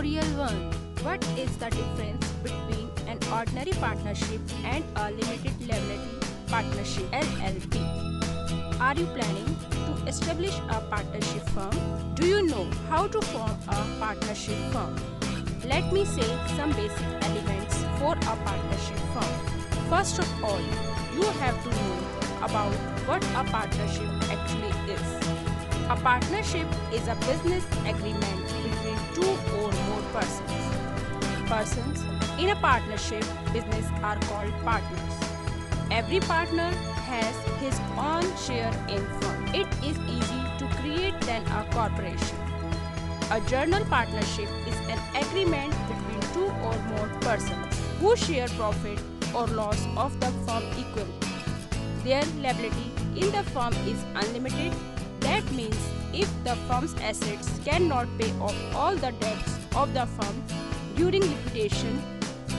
Tutorial 1. What is the difference between an ordinary partnership and a limited liability partnership (LLP)? Are you planning to establish a partnership firm? Do you know how to form a partnership firm? Let me say some basic elements for a partnership firm. First of all, you have to know about what a partnership actually is. A partnership is a business agreement between two or more persons. Persons in a partnership business are called partners. Every partner has his own share in firm. It is easy to create than a corporation. A general partnership is an agreement between two or more persons who share profit or loss of the firm equally. Their liability in the firm is unlimited. That means if the firm's assets cannot pay off all the debts of the firm during liquidation,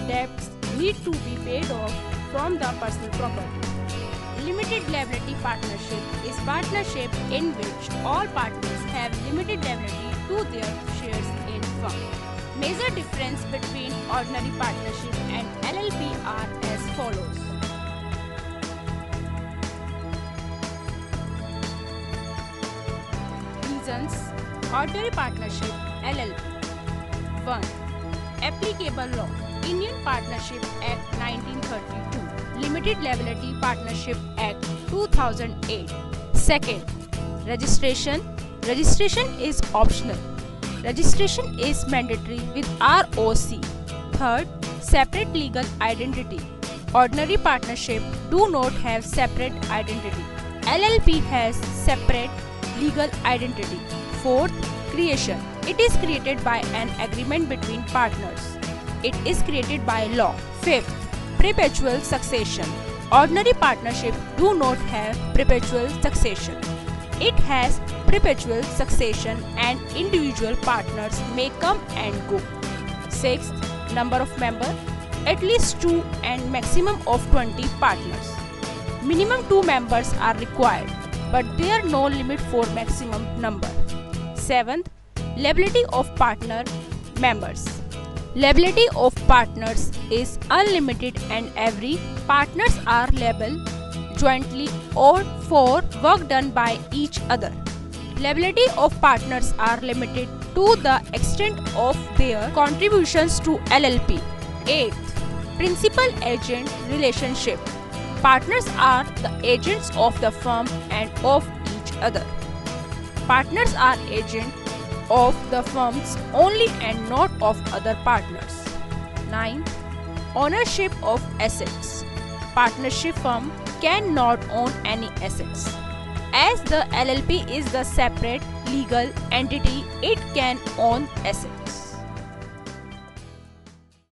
debts need to be paid off from the personal property. Limited liability partnership is partnership in which all partners have limited liability to their shares in firm. Major difference between ordinary partnership and LLP are as follows. Reasons: ordinary partnership (LLP). 1. Applicable law: Indian Partnership Act 1932, Limited Liability Partnership Act 2008. 2. Registration: Registration is optional. Registration is mandatory with ROC. 3. Separate legal identity: Ordinary partnership do not have separate identity. LLP has separate legal identity. 4. Creation: It is created by an agreement between partners. It is created by law. 5. Perpetual succession: Ordinary partnership do not have perpetual succession. It has perpetual succession and individual partners may come and go. 6. Number of members: At least 2 and maximum of 20 partners. Minimum 2 members are required, but there are no limit for maximum number. 7th, liability of partner members. Liability of partners is unlimited and every partners are liable jointly or for work done by each other. Liability of partners are limited to the extent of their contributions to LLP. 8th, principal-agent relationship. Partners are the agents of the firm and of each other. Partners are agents of the firms only and not of other partners. 9. Ownership of assets. Partnership firm cannot own any assets. As the LLP is the separate legal entity, it can own assets.